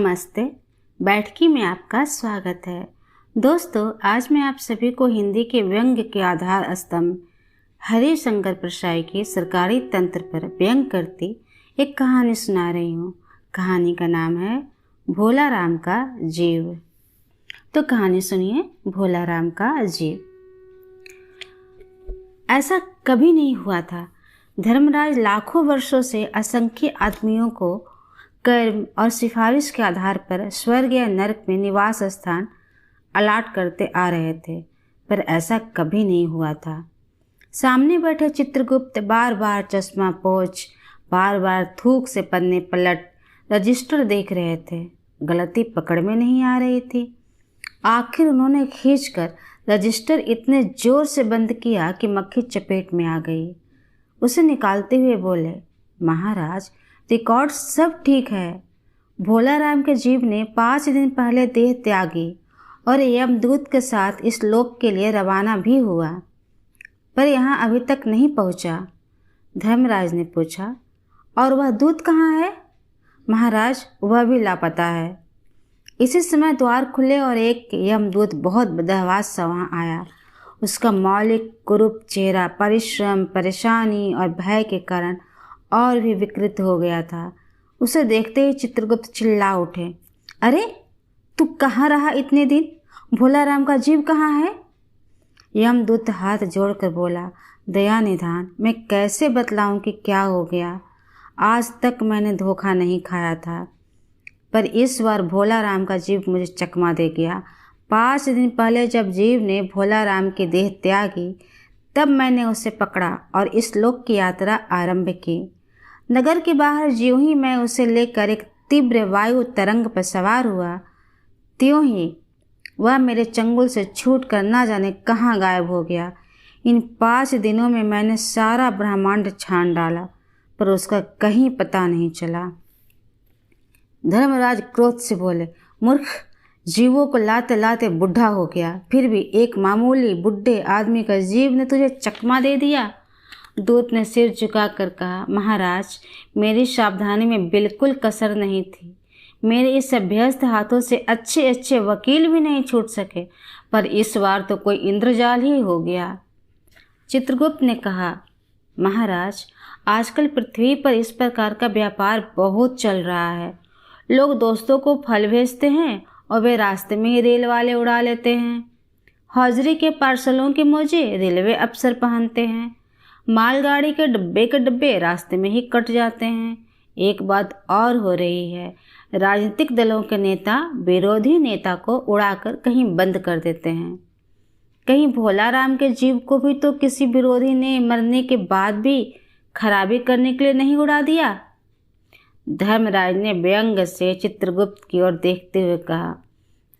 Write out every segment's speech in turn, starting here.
नमस्ते। बैठकी में आपका स्वागत है। दोस्तों, आज मैं आप सभी को हिंदी के व्यंग्य के आधार स्तंभ हरिशंकर प्रसाई की सरकारी तंत्र पर व्यंग करती एक कहानी सुना रही हूँ। कहानी का नाम है भोला राम का जीव। तो कहानी सुनिए, भोला राम का जीव। ऐसा कभी नहीं हुआ था। धर्मराज लाखों वर्षों से असंख्य आदमियों को कर्म और सिफारिश के आधार पर स्वर्ग या नरक में निवास स्थान अलाट करते आ रहे थे, पर ऐसा कभी नहीं हुआ था। सामने बैठे चित्रगुप्त बार बार चश्मा पोंछ, बार बार थूक से पन्ने पलट रजिस्टर देख रहे थे। गलती पकड़ में नहीं आ रही थी। आखिर उन्होंने खींचकर रजिस्टर इतने जोर से बंद किया कि मक्खी चपेट में आ गई। उसे निकालते हुए बोले, महाराज, रिकॉर्ड सब ठीक है। भोला राम के जीव ने 5 दिन पहले देह त्यागी और यमदूत के साथ इस लोक के लिए रवाना भी हुआ, पर यहाँ अभी तक नहीं पहुँचा। धर्मराज ने पूछा, और वह दूत कहाँ है? महाराज, वह भी लापता है। इसी समय द्वार खुले और एक यमदूत बहुत बदहवास सा वहाँ आया। उसका मौलिक कुरूप चेहरा परिश्रम, परेशानी और भय के कारण और भी विकृत हो गया था। उसे देखते ही चित्रगुप्त चिल्ला उठे, अरे तू कहाँ रहा इतने दिन? भोला राम का जीव कहाँ है? यमदूत हाथ जोड़कर बोला, दया निधान, मैं कैसे बतलाऊं कि क्या हो गया। आज तक मैंने धोखा नहीं खाया था, पर इस बार भोला राम का जीव मुझे चकमा दे गया। 5 दिन पहले जब जीव ने भोला राम की देह त्यागी, तब मैंने उसे पकड़ा और इस लोक की यात्रा आरंभ की। नगर के बाहर ज्यों ही मैं उसे लेकर एक तीव्र वायु तरंग पर सवार हुआ, त्यों ही वह मेरे चंगुल से छूटकर ना जाने कहाँ गायब हो गया। इन 5 दिनों में मैंने सारा ब्रह्मांड छान डाला, पर उसका कहीं पता नहीं चला। धर्मराज क्रोध से बोले, मूर्ख, जीवों को लाते लाते बुढ़ा हो गया, फिर भी एक मामूली बुढ़े आदमी का जीव ने तुझे चकमा दे दिया। दूत ने सिर झुकाकर कहा, महाराज, मेरी सावधानी में बिल्कुल कसर नहीं थी। मेरे इस अभ्यस्त हाथों से अच्छे अच्छे वकील भी नहीं छूट सके, पर इस बार तो कोई इंद्रजाल ही हो गया। चित्रगुप्त ने कहा, महाराज, आजकल पृथ्वी पर इस प्रकार का व्यापार बहुत चल रहा है। लोग दोस्तों को फल भेजते हैं और वे रास्ते में ही रेल वाले उड़ा लेते हैं। हौजरी के पार्सलों के मोजे रेलवे अफसर पहनते हैं। मालगाड़ी के डब्बे रास्ते में ही कट जाते हैं। एक बात और हो रही है, राजनीतिक दलों के नेता विरोधी नेता को उड़ाकर कहीं बंद कर देते हैं। कहीं भोला राम के जीव को भी तो किसी विरोधी ने मरने के बाद भी खराबी करने के लिए नहीं उड़ा दिया। धर्मराज ने व्यंग से चित्रगुप्त की ओर देखते हुए कहा,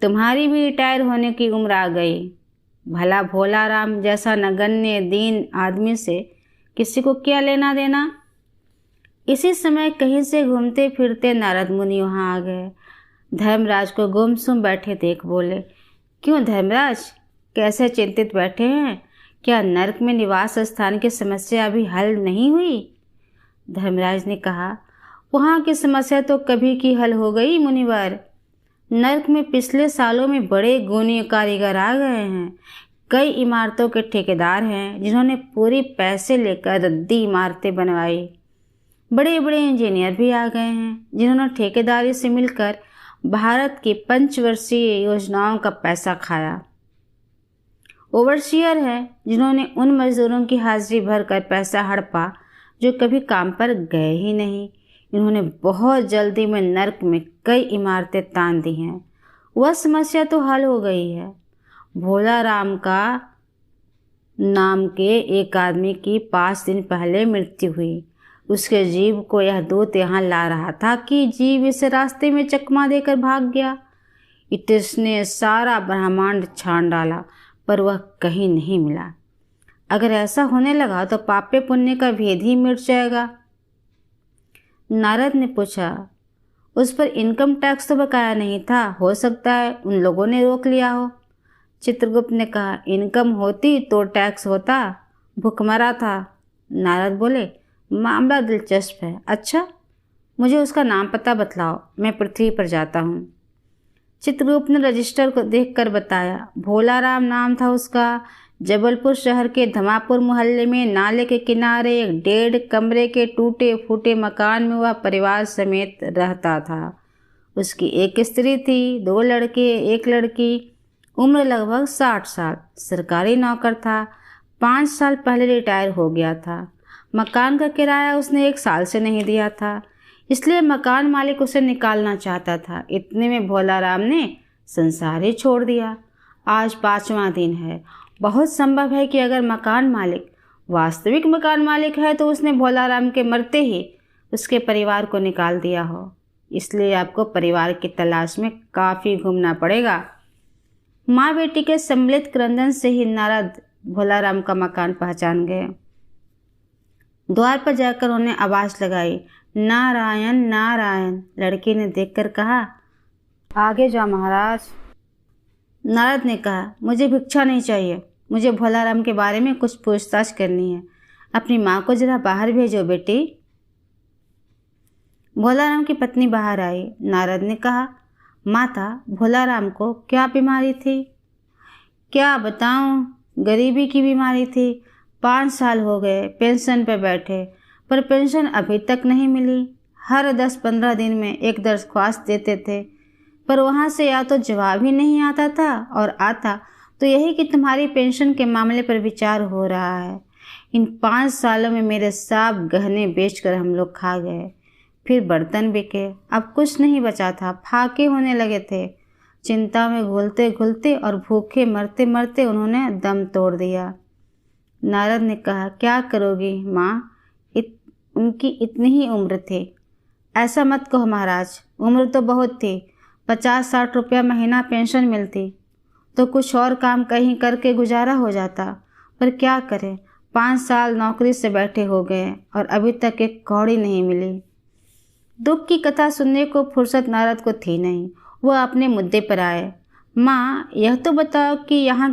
तुम्हारी भी रिटायर होने की उम्र आ गई। भला भोला राम जैसा नगण्य दीन आदमी से किसी को क्या लेना देना। इसी समय कहीं से घूमते फिरते नारद मुनि वहाँ आ गए। धर्मराज को गुमसुम बैठे देख बोले, क्यों धर्मराज, कैसे चिंतित बैठे हैं? क्या नरक में निवास स्थान की समस्या अभी हल नहीं हुई? धर्मराज ने कहा, वहाँ की समस्या तो कभी की हल हो गई मुनिवर। नरक में पिछले सालों में बड़े गुणी कारीगर आ गए हैं। कई इमारतों के ठेकेदार हैं जिन्होंने पूरी पैसे लेकर रद्दी इमारतें बनवाई। बड़े बड़े इंजीनियर भी आ गए हैं जिन्होंने ठेकेदारी से मिलकर भारत की 5 वर्षीय योजनाओं का पैसा खाया। ओवरसीयर हैं जिन्होंने उन मजदूरों की हाजिरी भरकर पैसा हड़पा जो कभी काम पर गए ही नहीं। इन्होंने बहुत जल्दी में नरक में कई इमारतें तान दी हैं। वह समस्या तो हल हो गई है। भोला राम का नाम के एक आदमी की 5 दिन पहले मृत्यु हुई। उसके जीव को यह दूत यहाँ ला रहा था कि जीव इसे रास्ते में चकमा देकर भाग गया। इसने सारा ब्रह्मांड छान डाला, पर वह कहीं नहीं मिला। अगर ऐसा होने लगा तो पापे पुण्य का भेद ही मिट जाएगा। नारद ने पूछा, उस पर इनकम टैक्स तो बकाया नहीं था, हो सकता है उन लोगों ने रोक लिया हो। चित्रगुप्त ने कहा, इनकम होती तो टैक्स होता, भुखमरा था। नारद बोले, मामला दिलचस्प है। अच्छा, मुझे उसका नाम पता बतलाओ, मैं पृथ्वी पर जाता हूँ। चित्रगुप्त ने रजिस्टर को देखकर बताया। भोलाराम नाम था उसका। जबलपुर शहर के धमापुर मोहल्ले में नाले के किनारे एक 1.5 कमरे के टूटे फूटे मकान में वह परिवार समेत रहता था। उसकी एक स्त्री थी, 2 लड़के, 1 लड़की, उम्र लगभग 60 साल। सरकारी नौकर था, 5 साल पहले रिटायर हो गया था। मकान का किराया उसने 1 साल से नहीं दिया था, इसलिए मकान मालिक उसे निकालना चाहता था। इतने में भोलाराम ने संसार ही छोड़ दिया। आज 5वां दिन है। बहुत संभव है कि अगर मकान मालिक वास्तविक मकान मालिक है तो उसने भोलाराम के मरते ही उसके परिवार को निकाल दिया हो। इसलिए आपको परिवार की तलाश में काफ़ी घूमना पड़ेगा। माँ बेटी के सम्मिलित क्रंदन से ही नारद भोलाराम का मकान पहचान गए। द्वार पर जाकर उन्हें आवाज़ लगाई, नारायण नारायण। लड़की ने देखकर कहा, आगे जाओ महाराज। नारद ने कहा, मुझे भिक्षा नहीं चाहिए, मुझे भोलाराम के बारे में कुछ पूछताछ करनी है। अपनी माँ को जरा बाहर भेजो बेटी। भोलाराम की पत्नी बाहर आई। नारद ने कहा, माता, भोलाराम को क्या बीमारी थी? क्या बताऊं, गरीबी की बीमारी थी। 5 साल हो गए पेंशन पर बैठे, पर पेंशन अभी तक नहीं मिली। हर 10-15 दिन में एक दरख्वास्त देते थे, पर वहाँ से या तो जवाब ही नहीं आता था, और आता तो यही कि तुम्हारी पेंशन के मामले पर विचार हो रहा है। इन 5 सालों में मेरे सब गहने बेचकर हम लोग खा गए, फिर बर्तन बिके, अब कुछ नहीं बचा था। फाके होने लगे थे। चिंता में घुलते घुलते और भूखे मरते मरते उन्होंने दम तोड़ दिया। नारद ने कहा, क्या करोगी माँ, उनकी इतनी ही उम्र थी। ऐसा मत कहो महाराज, उम्र तो बहुत थी। 50-60 रुपया महीना पेंशन मिलती तो कुछ और काम कहीं करके गुजारा हो जाता, पर क्या करें, 5 साल नौकरी से बैठे हो गए और अभी तक एक कौड़ी नहीं मिली। दुख की कथा सुनने को फुर्सत नारद को थी नहीं। वह अपने मुद्दे पर आए। माँ, यह तो बताओ कि यहाँ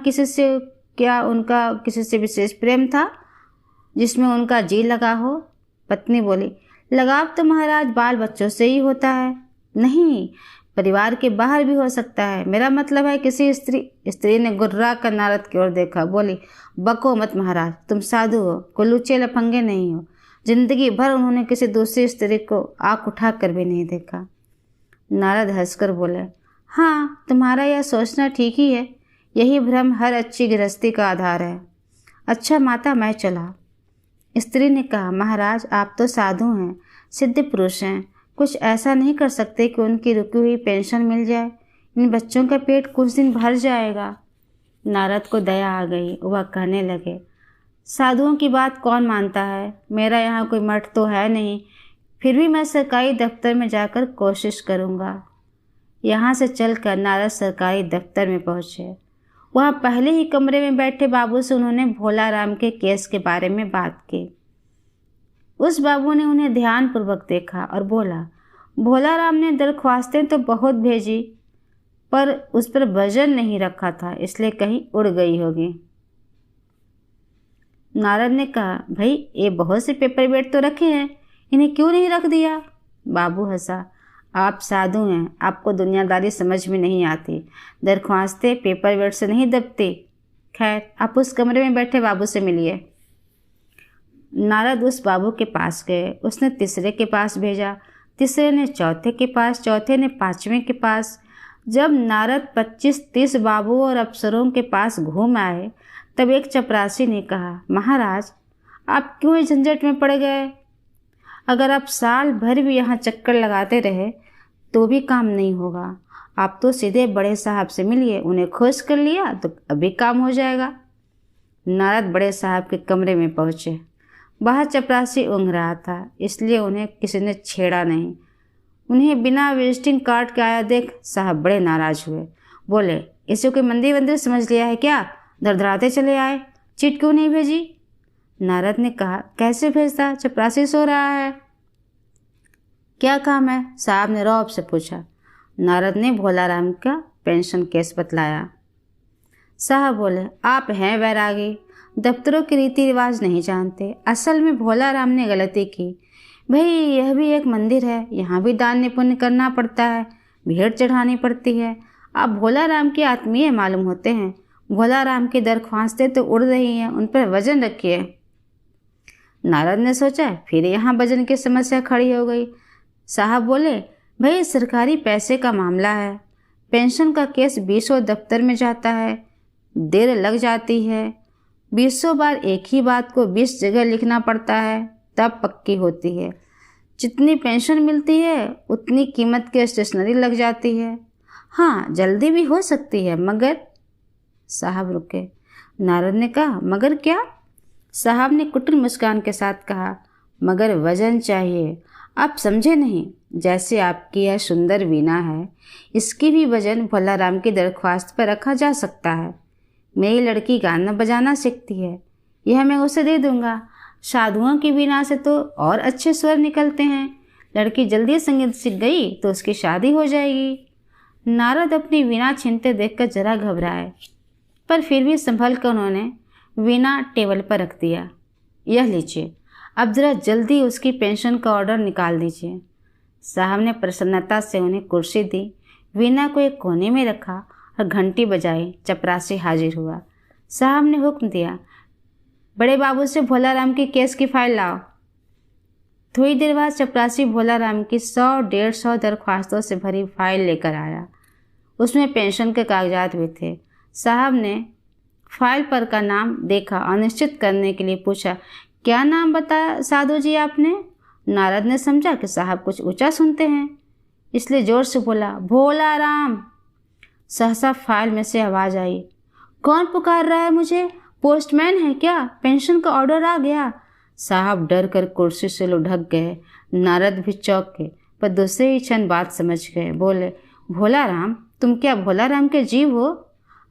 उनका किसी से विशेष प्रेम था जिसमें उनका जी लगा हो? पत्नी बोली, लगाव तो महाराज बाल बच्चों से ही होता है। नहीं, परिवार के बाहर भी हो सकता है। मेरा मतलब है किसी स्त्री ने गुर्रा कर नारद की ओर देखा। बोली, बको मत महाराज, तुम साधु हो, कोई लुच्चे लफंगे नहीं हो। जिंदगी भर उन्होंने किसी दूसरी स्त्री को आँख उठा कर भी नहीं देखा। नारद हंसकर बोले, हाँ, तुम्हारा यह सोचना ठीक ही है। यही भ्रम हर अच्छी गृहस्थी का आधार है। अच्छा माता, मैं चला। स्त्री ने कहा, महाराज, आप तो साधु हैं, सिद्ध पुरुष हैं, कुछ ऐसा नहीं कर सकते कि उनकी रुकी हुई पेंशन मिल जाए? इन बच्चों का पेट कुछ दिन भर जाएगा। नारद को दया आ गई। वह कहने लगे, साधुओं की बात कौन मानता है? मेरा यहाँ कोई मठ तो है नहीं, फिर भी मैं सरकारी दफ्तर में जाकर कोशिश करूँगा। यहाँ से चलकर नारद सरकारी दफ्तर में पहुँचे। वहाँ पहले ही कमरे में बैठे बाबू से उन्होंने भोलाराम के केस के बारे में बात की। उस बाबू ने उन्हें ध्यानपूर्वक देखा और बोला, भोलाराम ने दरख्वास्तें तो बहुत भेजी, पर उस पर वजन नहीं रखा था, इसलिए कहीं उड़ गई होगी। नारद ने कहा, भाई, ये बहुत से पेपर वेट तो रखे हैं, इन्हें क्यों नहीं रख दिया? बाबू हंसा, आप साधु हैं, आपको दुनियादारी समझ में नहीं आती। दरख्वास्तें पेपर वेट से नहीं दबती। खैर, आप उस कमरे में बैठे बाबू से मिलिए। नारद उस बाबू के पास गए। उसने तीसरे के पास भेजा, तीसरे ने चौथे के पास, चौथे ने 5वें के पास। जब नारद 25-30 बाबू और अफसरों के पास घूम आए, तब एक चपरासी ने कहा, महाराज, आप क्यों इस झंझट में पड़ गए? अगर आप साल भर भी यहाँ चक्कर लगाते रहे तो भी काम नहीं होगा। आप तो सीधे बड़े साहब से मिलिए, उन्हें खुश कर लिया तो अभी काम हो जाएगा। नारद बड़े साहब के कमरे में पहुँचे। बाहर चपरासी ऊँघ रहा था, इसलिए उन्हें किसी ने छेड़ा नहीं। उन्हें बिना विजिटिंग कार्ड के आया देख साहब बड़े नाराज हुए। बोले, इसे कोई मंदिर वंदिर समझ लिया है क्या? धड़धड़ाते चले आए, चिट क्यों नहीं भेजी? नारद ने कहा, कैसे भेजता, चपरासी सो रहा है। क्या काम है? साहब ने रौब से पूछा। नारद ने भोलाराम का पेंशन केस बतलाया। साहब बोले, आप हैं वैरागी, दफ्तरों के रीति रिवाज नहीं जानते। असल में भोलाराम ने गलती की। भाई यह भी एक मंदिर है, यहाँ भी दान पुण्य करना पड़ता है, भेंट चढ़ानी पड़ती है। आप भोला राम के आत्मीय मालूम होते हैं। भोला राम की दरख्वास्तें तो उड़ रही हैं, उन पर वजन रखिए। नारद ने सोचा, फिर यहाँ वजन की समस्या खड़ी हो गई। साहब बोले, भाई सरकारी पैसे का मामला है, पेंशन का केस 20 दफ्तर में जाता है, देर लग जाती है, 20 बार एक ही बात को 20 जगह लिखना पड़ता है, तब पक्की होती है। जितनी पेंशन मिलती है उतनी कीमत की स्टेशनरी लग जाती है। हाँ, जल्दी भी हो सकती है, मगर। साहब रुके। नारद ने कहा, मगर क्या? साहब ने कुटिल मुस्कान के साथ कहा, मगर वजन चाहिए। आप समझे नहीं, जैसे आपकी यह सुंदर वीणा है, इसकी भी वजन भोला राम की दरख्वास्त पर रखा जा सकता है। मेरी लड़की गाना बजाना सीखती है, यह मैं उसे दे दूंगा। साधुओं की वीणा से तो और अच्छे स्वर निकलते हैं। लड़की जल्दी संगीत सीख गई तो उसकी शादी हो जाएगी। नारद अपनी वीणा छीनते देखकर जरा घबराए, पर फिर भी संभल कर उन्होंने वीणा टेबल पर रख दिया। यह लीजिए, अब जरा जल्दी उसकी पेंशन का ऑर्डर निकाल दीजिए। साहब ने प्रसन्नता से उन्हें कुर्सी दी, वीणा को एक कोने में रखा और घंटी बजाई। चपरासी हाजिर हुआ। साहब ने हुक्म दिया, बड़े बाबू से भोला राम की केस की फाइल लाओ। थोड़ी देर बाद चपरासी भोला राम की 100-150 दरख्वास्तों से भरी फाइल लेकर आया। उसमें पेंशन के कागजात भी थे। साहब ने फाइल पर का नाम देखा और निश्चित करने के लिए पूछा, क्या नाम बताया साधु जी आपने? नारद ने समझा कि साहब कुछ ऊंचा सुनते हैं, इसलिए जोर से बोला, भोला राम। सहसा फाइल में से आवाज़ आई, कौन पुकार रहा है मुझे? पोस्टमैन है क्या? पेंशन का ऑर्डर आ गया। साहब डर कर कुर्सी से लुढ़क गए। नारद भी चौंक गए, पर दूसरे ही क्षण बात समझ गए। बोले, भोला राम, तुम क्या भोला राम के जीव हो?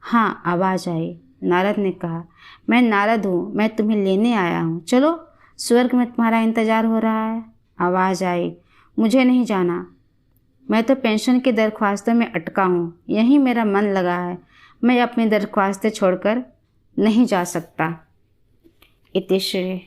हाँ, आवाज़ आई। नारद ने कहा, मैं नारद हूँ, मैं तुम्हें लेने आया हूँ, चलो, स्वर्ग में तुम्हारा इंतजार हो रहा है। आवाज़ आई, मुझे नहीं जाना, मैं तो पेंशन की दरख्वास्तों में अटका हूँ, यहीं मेरा मन लगा है, मैं अपनी दरख्वास्तें छोड़कर नहीं जा सकता। इति श्री